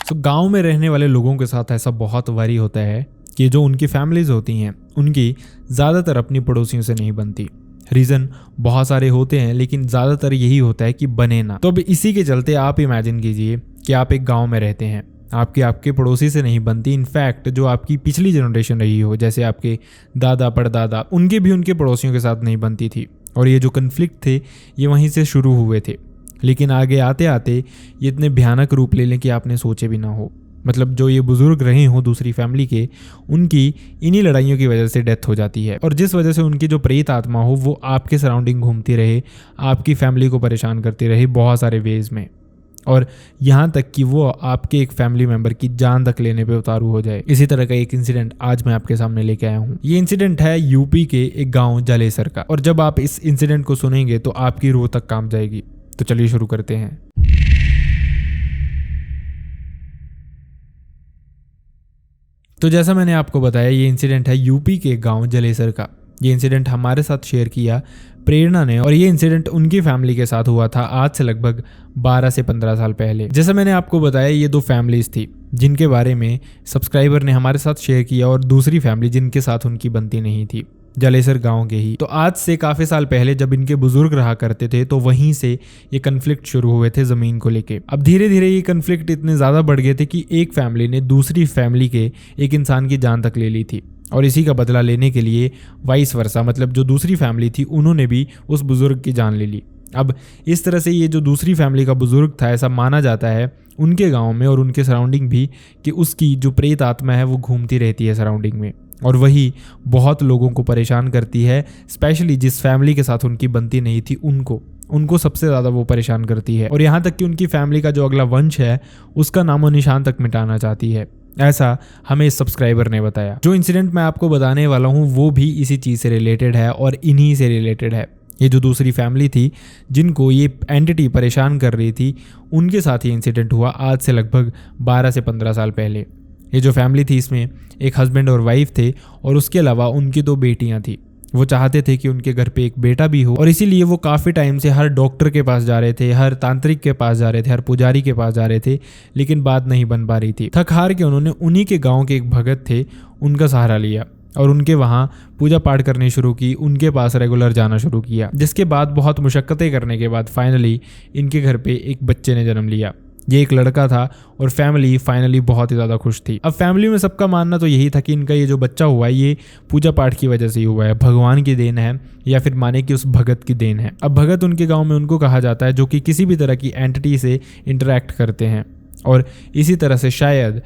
तो गांव में रहने वाले लोगों के साथ ऐसा बहुत बारी होता है कि जो उनकी फैमिलीज होती हैं उनकी ज़्यादातर अपनी पड़ोसियों से नहीं बनती। रीज़न बहुत सारे होते हैं लेकिन ज़्यादातर यही होता है कि बने ना। तो अब इसी के चलते आप इमेजिन कीजिए कि आप एक गांव में रहते हैं, आपके पड़ोसी से नहीं बनती। इनफैक्ट जो आपकी पिछली जनरेशन रही हो, जैसे आपके दादा परदादा, उनके भी उनके पड़ोसियों के साथ नहीं बनती थी। और ये जो कन्फ्लिक्ट थे ये वहीं से शुरू हुए थे, लेकिन आगे आते आते ये इतने भयानक रूप ले लें कि आपने सोचे भी ना हो। मतलब जो ये बुजुर्ग रहे हों दूसरी फैमिली के, उनकी इन्हीं लड़ाइयों की वजह से डेथ हो जाती है, और जिस वजह से उनकी जो प्रेत आत्मा हो वो आपके सराउंडिंग घूमती रहे, आपकी फैमिली को परेशान करती रहे बहुत सारे वेज में, और यहाँ तक कि वो आपके एक फैमिली मेंबर की जान तक लेने पे उतारू हो जाए। इसी तरह का एक इंसिडेंट आज मैं आपके सामने लेके आया हूँ। ये इंसिडेंट है यूपी के एक गांव जलेसर का, और जब आप इस इंसिडेंट को सुनेंगे तो आपकी रूह तक कांप जाएगी। तो चलिए शुरू करते हैं। तो जैसा मैंने आपको बताया, ये इंसिडेंट है यूपी के गांव जलेसर का। ये इंसिडेंट हमारे साथ शेयर किया प्रेरणा ने, और ये इंसिडेंट उनकी फैमिली के साथ हुआ था आज से लगभग 12 से 15 साल पहले। जैसा मैंने आपको बताया, ये दो फैमिलीज थी जिनके बारे में सब्सक्राइबर ने हमारे साथ शेयर किया, और दूसरी फैमिली जिनके साथ उनकी बनती नहीं थी, जलेसर गांव के ही। तो आज से काफ़ी साल पहले जब इनके बुजुर्ग रहा करते थे तो वहीं से ये कन्फ्लिक्ट शुरू हुए थे ज़मीन को लेके। अब धीरे धीरे ये कन्फ्लिक्ट इतने ज़्यादा बढ़ गए थे कि एक फैमिली ने दूसरी फैमिली के एक इंसान की जान तक ले ली थी, और इसी का बदला लेने के लिए वाइस वर्सा, मतलब जो दूसरी फैमिली थी उन्होंने भी उस बुजुर्ग की जान ले ली। अब इस तरह से ये जो दूसरी फैमिली का बुजुर्ग था, ऐसा माना जाता है उनके गाँव में और उनके सराउंडिंग भी कि उसकी जो प्रेत आत्मा है वो घूमती रहती है सराउंडिंग में, और वही बहुत लोगों को परेशान करती है। स्पेशली जिस फैमिली के साथ उनकी बनती नहीं थी उनको सबसे ज़्यादा वो परेशान करती है, और यहाँ तक कि उनकी फैमिली का जो अगला वंश है उसका नामो निशान तक मिटाना चाहती है। ऐसा हमें इस सब्सक्राइबर ने बताया। जो इंसिडेंट मैं आपको बताने वाला हूँ वो भी इसी चीज़ से रिलेटेड है और इन्हीं से रिलेटेड है। ये जो दूसरी फैमिली थी जिनको ये एंटिटी परेशान कर रही थी, उनके साथ ये इंसिडेंट हुआ आज से लगभग 12 से 15 साल पहले। ये जो फैमिली थी इसमें एक हस्बैंड और वाइफ थे, और उसके अलावा उनकी 2 बेटियां थी। वो चाहते थे कि उनके घर पे एक बेटा भी हो, और इसीलिए वो काफ़ी टाइम से हर डॉक्टर के पास जा रहे थे, हर तांत्रिक के पास जा रहे थे, हर पुजारी के पास जा रहे थे, लेकिन बात नहीं बन पा रही थी। थक हार के उन्होंने उन्हीं के गाँव के एक भगत थे उनका सहारा लिया और उनके वहाँ पूजा पाठ करनी शुरू की, उनके पास रेगुलर जाना शुरू किया, जिसके बाद बहुत मुशक्क़तें करने के बाद फाइनली इनके घर पे एक बच्चे ने जन्म लिया। ये एक लड़का था और फैमिली फाइनली बहुत ही ज़्यादा खुश थी। अब फैमिली में सबका मानना तो यही था कि इनका ये जो बच्चा हुआ है ये पूजा पाठ की वजह से ही हुआ है, भगवान की देन है, या फिर माने कि उस भगत की देन है। अब भगत उनके गांव में उनको कहा जाता है जो कि किसी भी तरह की एंटिटी से इंटरेक्ट करते हैं, और इसी तरह से शायद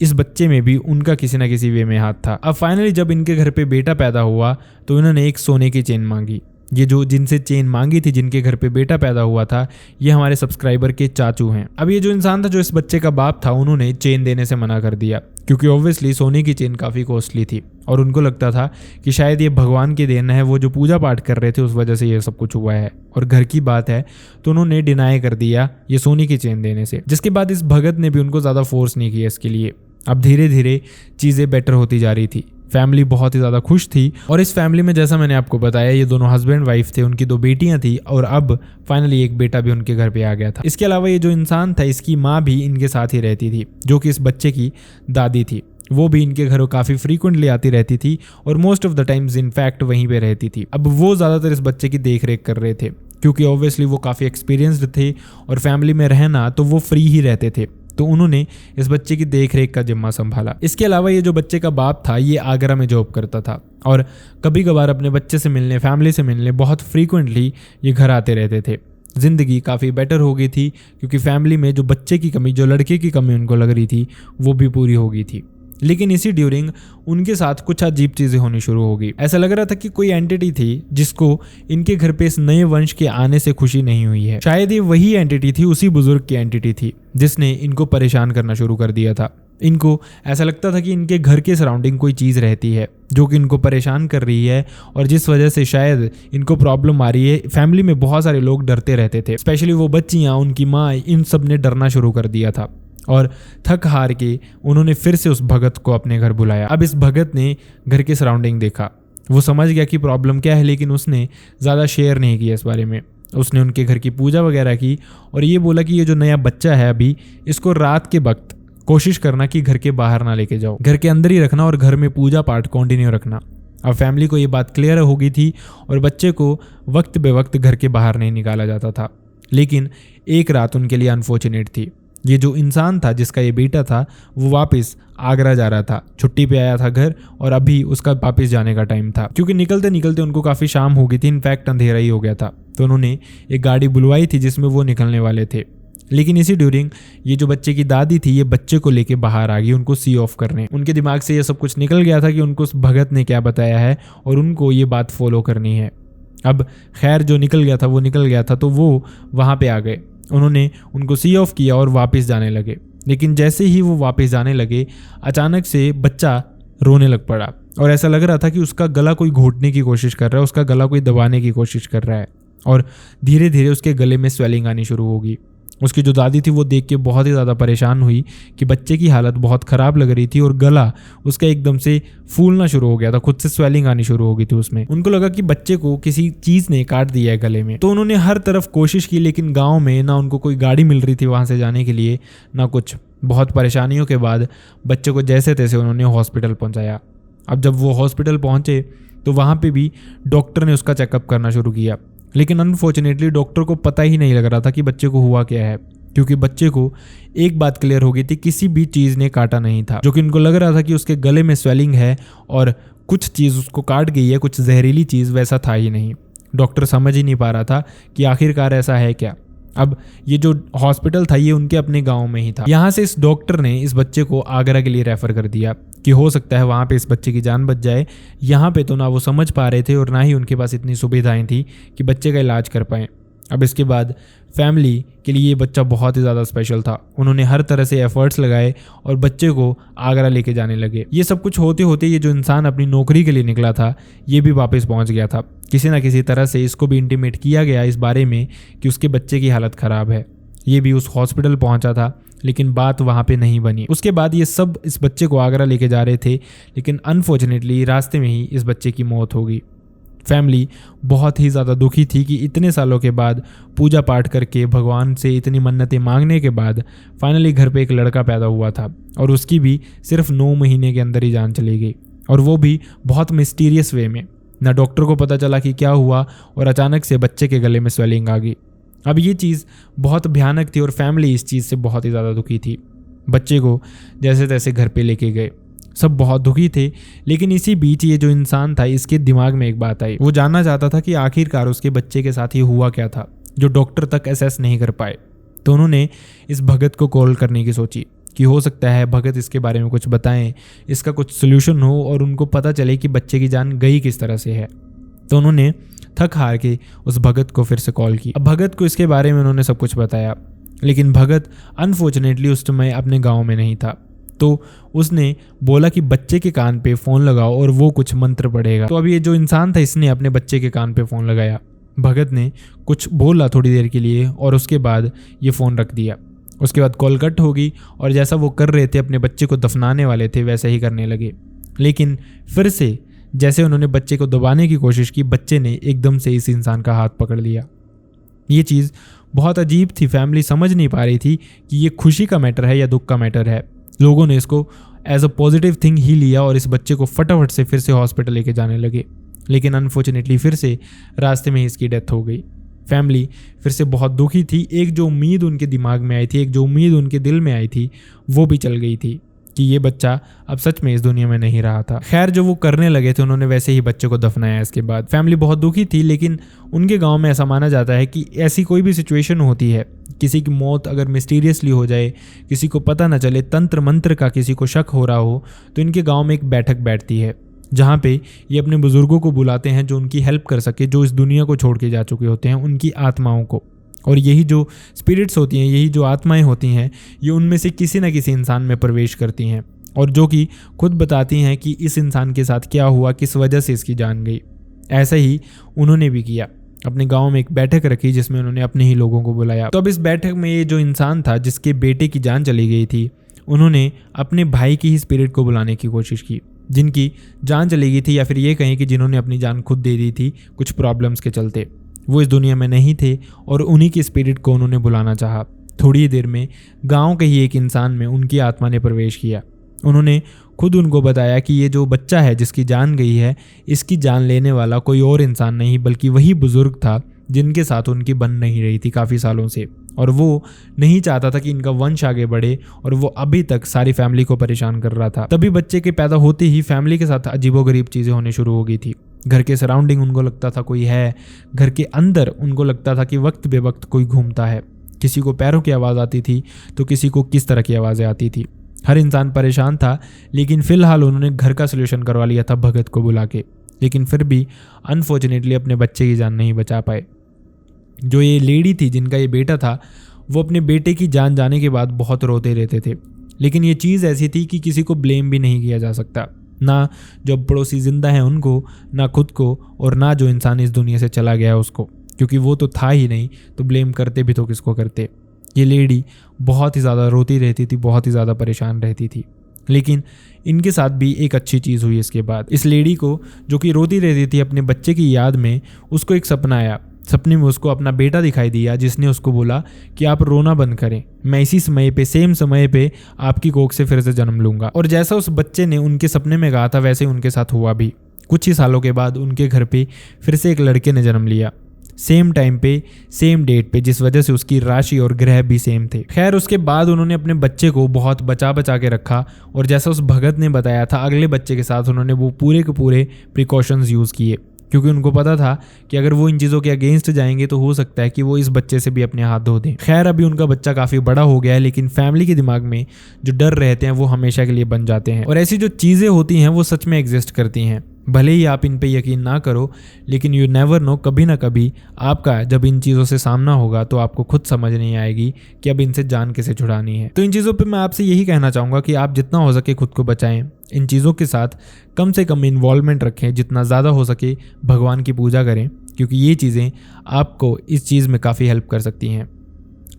इस बच्चे में भी उनका किसी ना किसी वे में हाथ था। अब फाइनली जब इनके घर पे बेटा पैदा हुआ तो इन्होंने एक सोने की चेन मांगी। ये जो जिनसे चेन मांगी थी, जिनके घर पे बेटा पैदा हुआ था, ये हमारे सब्सक्राइबर के चाचू हैं। अब ये जो इंसान था जो इस बच्चे का बाप था, उन्होंने चेन देने से मना कर दिया, क्योंकि ऑब्वियसली सोने की चेन काफ़ी कॉस्टली थी, और उनको लगता था कि शायद ये भगवान की देन है, वो जो पूजा पाठ कर रहे थे उस वजह से ये सब कुछ हुआ है, और घर की बात है तो उन्होंने डिनाई कर दिया ये सोने की चेन देने से। जिसके बाद इस भगत ने भी उनको ज़्यादा फोर्स नहीं किया इसके लिए। अब धीरे धीरे चीज़ें बेटर होती जा रही थी, फैमिली बहुत ही ज़्यादा खुश थी, और इस फैमिली में जैसा मैंने आपको बताया ये दोनों हस्बैंड वाइफ थे, उनकी 2 बेटियां थी, और अब फाइनली एक बेटा भी उनके घर पे आ गया था। इसके अलावा ये जो इंसान था इसकी माँ भी इनके साथ ही रहती थी, जो कि इस बच्चे की दादी थी। वो भी इनके घरों काफ़ी फ्रीक्वेंटली आती रहती थी, और most of the times in fact वहीं पे रहती थी। अब वो ज़्यादातर इस बच्चे की देख रेख कर रहे थे, क्योंकि ऑब्वियसली वो काफ़ी एक्सपीरियंस्ड थे, और फैमिली में रहना तो वो फ्री ही रहते थे, तो उन्होंने इस बच्चे की देख रेख का जिम्मा संभाला। इसके अलावा ये जो बच्चे का बाप था ये आगरा में जॉब करता था, और कभी कभार अपने बच्चे से मिलने, फैमिली से मिलने बहुत फ्रीक्वेंटली ये घर आते रहते थे। ज़िंदगी काफ़ी बेटर हो गई थी, क्योंकि फैमिली में जो बच्चे की कमी, जो लड़के की कमी उनको लग रही थी, वो भी पूरी हो गई थी। लेकिन इसी ड्यूरिंग उनके साथ कुछ अजीब चीज़ें होनी शुरू हो गई। ऐसा लग रहा था कि कोई एंटिटी थी जिसको इनके घर पे इस नए वंश के आने से खुशी नहीं हुई है। शायद ये वही एंटिटी थी, उसी बुजुर्ग की एंटिटी थी जिसने इनको परेशान करना शुरू कर दिया था। इनको ऐसा लगता था कि इनके घर के सराउंडिंग कोई चीज़ रहती है जो कि इनको परेशान कर रही है, और जिस वजह से शायद इनको प्रॉब्लम आ रही है। फैमिली में बहुत सारे लोग डरते रहते थे, स्पेशली वो बच्चियाँ, उनकी माँ, इन सब ने डरना शुरू कर दिया था, और थक हार के उन्होंने फिर से उस भगत को अपने घर बुलाया। अब इस भगत ने घर के सराउंडिंग देखा, वो समझ गया कि प्रॉब्लम क्या है, लेकिन उसने ज़्यादा शेयर नहीं किया इस बारे में। उसने उनके घर की पूजा वगैरह की, और ये बोला कि ये जो नया बच्चा है अभी, इसको रात के वक्त कोशिश करना कि घर के बाहर ना लेके जाओ, घर के अंदर ही रखना और घर में पूजा पाठ कंटिन्यू रखना। अब फैमिली को ये बात क्लियर हो गई थी और बच्चे को वक्त बे वक्त घर के बाहर नहीं निकाला जाता था। लेकिन एक रात उनके लिए अनफॉर्चुनेट थी। ये जो इंसान था जिसका ये बेटा था वो वापस आगरा जा रहा था, छुट्टी पे आया था घर और अभी उसका वापस जाने का टाइम था। क्योंकि निकलते निकलते उनको काफ़ी शाम हो गई थी, इनफैक्ट अंधेरा ही हो गया था। तो उन्होंने एक गाड़ी बुलवाई थी जिसमें वो निकलने वाले थे। लेकिन इसी ड्यूरिंग ये जो बच्चे की दादी थी ये बच्चे को लेके बाहर आ गई उनको सी ऑफ करने। उनके दिमाग से ये सब कुछ निकल गया था कि उनको उस भगत ने क्या बताया है और उनको ये बात फॉलो करनी है। अब खैर जो निकल गया था वो निकल गया था, तो वो वहाँ पे आ गए। उन्होंने उनको सी ऑफ किया और वापस जाने लगे। लेकिन जैसे ही वो वापस जाने लगे अचानक से बच्चा रोने लग पड़ा और ऐसा लग रहा था कि उसका गला कोई घोटने की कोशिश कर रहा है, उसका गला कोई दबाने की कोशिश कर रहा है और धीरे धीरे उसके गले में स्वेलिंग आनी शुरू होगी। उसकी जो दादी थी वो देख के बहुत ही ज़्यादा परेशान हुई कि बच्चे की हालत बहुत ख़राब लग रही थी और गला उसका एकदम से फूलना शुरू हो गया था, खुद से स्वेलिंग आनी शुरू हो गई थी उसमें। उनको लगा कि बच्चे को किसी चीज़ ने काट दिया है गले में। तो उन्होंने हर तरफ कोशिश की लेकिन गाँव में ना उनको कोई गाड़ी मिल रही थी वहाँ से जाने के लिए ना कुछ। बहुत परेशानियों के बाद बच्चे को जैसे तैसे उन्होंने हॉस्पिटल पहुँचाया। अब जब वो हॉस्पिटल पहुँचे तो वहाँ पर भी डॉक्टर ने उसका चेकअप करना शुरू किया। लेकिन अनफॉर्चुनेटली डॉक्टर को पता ही नहीं लग रहा था कि बच्चे को हुआ क्या है, क्योंकि बच्चे को एक बात क्लियर हो गई थी, किसी भी चीज़ ने काटा नहीं था। जो कि उनको लग रहा था कि उसके गले में स्वेलिंग है और कुछ चीज़ उसको काट गई है, कुछ जहरीली चीज़, वैसा था ही नहीं। डॉक्टर समझ ही नहीं पा रहा था कि आखिरकार ऐसा है क्या। अब ये जो हॉस्पिटल था ये उनके अपने गांव में ही था। यहाँ से इस डॉक्टर ने इस बच्चे को आगरा के लिए रेफ़र कर दिया कि हो सकता है वहाँ पे इस बच्चे की जान बच जाए। यहाँ पे तो ना वो समझ पा रहे थे और ना ही उनके पास इतनी सुविधाएं थी कि बच्चे का इलाज कर पाएँ। अब इसके बाद फैमिली के लिए ये बच्चा बहुत ही ज़्यादा स्पेशल था। उन्होंने हर तरह से एफर्ट्स लगाए और बच्चे को आगरा लेके जाने लगे। ये सब कुछ होते होते ये जो इंसान अपनी नौकरी के लिए निकला था ये भी वापस पहुंच गया था। किसी ना किसी तरह से इसको भी इंटीमेट किया गया इस बारे में कि उसके बच्चे की हालत ख़राब है। ये भी उस हॉस्पिटल पहुंचा था लेकिन बात वहाँ पे नहीं बनी। उसके बाद ये सब इस बच्चे को आगरा लेके जा रहे थे लेकिन अनफॉर्चुनेटली रास्ते में ही इस बच्चे की मौत हो गई। फैमिली बहुत ही ज़्यादा दुखी थी कि इतने सालों के बाद पूजा पाठ करके भगवान से इतनी मन्नतें मांगने के बाद फाइनली घर पे एक लड़का पैदा हुआ था और उसकी भी सिर्फ 9 महीने के अंदर ही जान चली गई, और वो भी बहुत मिस्टीरियस वे में। ना डॉक्टर को पता चला कि क्या हुआ और अचानक से बच्चे के गले में स्वेलिंग आ गई। अब ये चीज़ बहुत भयानक थी और फैमिली इस चीज़ से बहुत ही ज़्यादा दुखी थी। बच्चे को जैसे तैसे घर पे लेके गए, सब बहुत दुखी थे। लेकिन इसी बीच ये जो इंसान था इसके दिमाग में एक बात आई। वो जानना चाहता था कि आखिरकार उसके बच्चे के साथ ये हुआ क्या था जो डॉक्टर तक असेस नहीं कर पाए। तो उन्होंने इस भगत को कॉल करने की सोची कि हो सकता है भगत इसके बारे में कुछ बताएं, इसका कुछ सोल्यूशन हो और उनको पता चले कि बच्चे की जान गई किस तरह से है। तो उन्होंने थक हार के उस भगत को फिर से कॉल की। अब भगत को इसके बारे में उन्होंने सब कुछ बताया, लेकिन भगत अनफॉर्चुनेटली उस समय अपने गाँव में नहीं था। तो उसने बोला कि बच्चे के कान पे फ़ोन लगाओ और वो कुछ मंत्र पढ़ेगा। तो अब ये जो इंसान था इसने अपने बच्चे के कान पे फ़ोन लगाया। भगत ने कुछ बोला थोड़ी देर के लिए और उसके बाद ये फ़ोन रख दिया। उसके बाद कॉल कट होगी और जैसा वो कर रहे थे अपने बच्चे को दफनाने वाले थे वैसा ही करने लगे। लेकिन फिर से जैसे उन्होंने बच्चे को दबाने की कोशिश की, बच्चे ने एकदम से इस इंसान का हाथ पकड़ लिया। ये चीज़ बहुत अजीब थी। फैमिली समझ नहीं पा रही थी कि ये खुशी का मैटर है या दुख का मैटर है। लोगों ने इसको एज अ पॉजिटिव थिंग ही लिया और इस बच्चे को फटाफट से फिर से हॉस्पिटल लेके जाने लगे। लेकिन अनफॉर्चुनेटली फिर से रास्ते में ही इसकी डेथ हो गई। फैमिली फिर से बहुत दुखी थी। एक जो उम्मीद उनके दिमाग में आई थी, एक जो उम्मीद उनके दिल में आई थी, वो भी चल गई थी कि ये बच्चा अब सच में इस दुनिया में नहीं रहा था। खैर जो वो करने लगे थे उन्होंने वैसे ही बच्चे को दफनाया। इसके बाद फैमिली बहुत दुखी थी, लेकिन उनके गांव में ऐसा माना जाता है कि ऐसी कोई भी सिचुएशन होती है, किसी की मौत अगर मिस्टीरियसली हो जाए, किसी को पता न चले, तंत्र मंत्र का किसी को शक हो रहा हो, तो इनके गाँव में एक बैठक बैठती है जहाँ पे ये अपने बुजुर्गों को बुलाते हैं जो उनकी हेल्प कर सके, जो इस दुनिया को छोड़ के जा चुके होते हैं, उनकी आत्माओं को। और यही जो स्पिरिट्स होती हैं, यही जो आत्माएं होती हैं, ये उनमें से किसी न किसी इंसान में प्रवेश करती हैं और जो कि खुद बताती हैं कि इस इंसान के साथ क्या हुआ, किस वजह से इसकी जान गई। ऐसा ही उन्होंने भी किया। अपने गांव में एक बैठक रखी जिसमें उन्होंने अपने ही लोगों को बुलाया। तो अब इस बैठक में ये जो इंसान था जिसके बेटे की जान चली गई थी, उन्होंने अपने भाई की ही स्पिरिट को बुलाने की कोशिश की, जिनकी जान चली गई थी, या फिर ये कहें कि जिन्होंने अपनी जान खुद दे दी थी कुछ प्रॉब्लम्स के चलते। वो इस दुनिया में नहीं थे और उन्हीं की स्पिरिट को उन्होंने बुलाना चाहा। थोड़ी ही देर में गांव के ही एक इंसान में उनकी आत्मा ने प्रवेश किया। उन्होंने खुद उनको बताया कि ये जो बच्चा है जिसकी जान गई है, इसकी जान लेने वाला कोई और इंसान नहीं बल्कि वही बुजुर्ग था जिनके साथ उनकी बन नहीं रही थी काफ़ी सालों से, और वो नहीं चाहता था कि इनका वंश आगे बढ़े, और वो अभी तक सारी फैमिली को परेशान कर रहा था। तभी बच्चे के पैदा होते ही फैमिली के साथ अजीबोगरीब चीज़ें होने शुरू हो गई थी। घर के सराउंडिंग उनको लगता था कोई है, घर के अंदर उनको लगता था कि वक्त बे वक्त कोई घूमता है। किसी को पैरों की आवाज़ आती थी तो किसी को किस तरह की आवाज़ें आती थी। हर इंसान परेशान था, लेकिन फिलहाल उन्होंने घर का सलूशन करवा लिया था भगत को बुला के, लेकिन फिर भी अनफॉर्चुनेटली अपने बच्चे की जान नहीं बचा पाए। जो ये लेडी थी जिनका ये बेटा था, वो अपने बेटे की जान जाने के बाद बहुत रोते रहते थे, लेकिन ये चीज़ ऐसी थी कि किसी को ब्लेम भी नहीं किया जा सकता, ना जो पड़ोसी जिंदा हैं उनको, ना खुद को, और ना जो इंसान इस दुनिया से चला गया उसको, क्योंकि वो तो था ही नहीं, तो ब्लेम करते भी तो किसको करते। ये लेडी बहुत ही ज़्यादा रोती रहती थी, बहुत ही ज़्यादा परेशान रहती थी, लेकिन इनके साथ भी एक अच्छी चीज़ हुई इसके बाद। इस लेडी को जो कि रोती रहती थी अपने बच्चे की याद में, उसको एक सपना आया। सपने में उसको अपना बेटा दिखाई दिया जिसने उसको बोला कि आप रोना बंद करें, मैं इसी समय पे, सेम समय पे आपकी कोख से फिर से जन्म लूँगा। और जैसा उस बच्चे ने उनके सपने में कहा था वैसे ही उनके साथ हुआ भी। कुछ ही सालों के बाद उनके घर पे फिर से एक लड़के ने जन्म लिया, सेम टाइम पे, सेम डेट पे, जिस वजह से उसकी राशि और ग्रह भी सेम थे। खैर उसके बाद उन्होंने अपने बच्चे को बहुत बचा बचा के रखा, और जैसा उस भगत ने बताया था, अगले बच्चे के साथ उन्होंने वो पूरे के पूरे प्रिकॉशंस यूज़ किए, क्योंकि उनको पता था कि अगर वो इन चीज़ों के अगेंस्ट जाएंगे तो हो सकता है कि वो इस बच्चे से भी अपने हाथ धो दें। खैर अभी उनका बच्चा काफ़ी बड़ा हो गया है, लेकिन फैमिली के दिमाग में जो डर रहते हैं वो हमेशा के लिए बन जाते हैं, और ऐसी जो चीज़ें होती हैं वो सच में एग्जिस्ट करती हैं। भले ही आप इन पे यकीन ना करो, लेकिन यू नेवर नो, कभी ना कभी आपका जब इन चीज़ों से सामना होगा तो आपको खुद समझ नहीं आएगी कि अब इनसे जान कैसे छुड़ानी है। तो इन चीज़ों पे मैं आपसे यही कहना चाहूँगा कि आप जितना हो सके खुद को बचाएं, इन चीज़ों के साथ कम से कम इन्वॉल्वमेंट रखें, जितना ज़्यादा हो सके भगवान की पूजा करें, क्योंकि ये चीज़ें आपको इस चीज़ में काफ़ी हेल्प कर सकती हैं।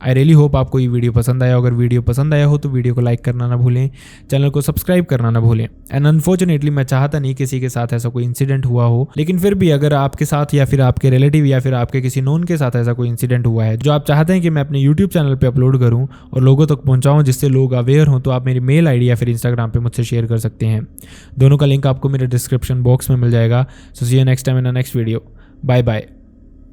आई रियली होप आपको ये वीडियो पसंद आया। अगर वीडियो पसंद आया हो तो वीडियो को लाइक करना ना भूलें, चैनल को सब्सक्राइब करना ना भूलें। एंड अनफॉर्चुनेटली मैं चाहता नहीं किसी के साथ ऐसा कोई इंसिडेंट हुआ हो, लेकिन फिर भी अगर आपके साथ या फिर आपके रिलेटिव या फिर आपके किसी नोन के साथ ऐसा कोई इंसिडेंट हुआ है जो आप चाहते हैं कि मैं अपने यूट्यूब चैनल पर अपलोड करूँ और लोगों तक पहुँचाऊँ जिससे लोग अवेयर हों, तो आप मेरी मेल ID या फिर इंस्टाग्राम पर मुझसे शेयर कर सकते हैं। दोनों का लिंक आपको मेरे डिस्क्रिप्शन बॉक्स में मिल जाएगा। So see you next time in the next video. Bye bye.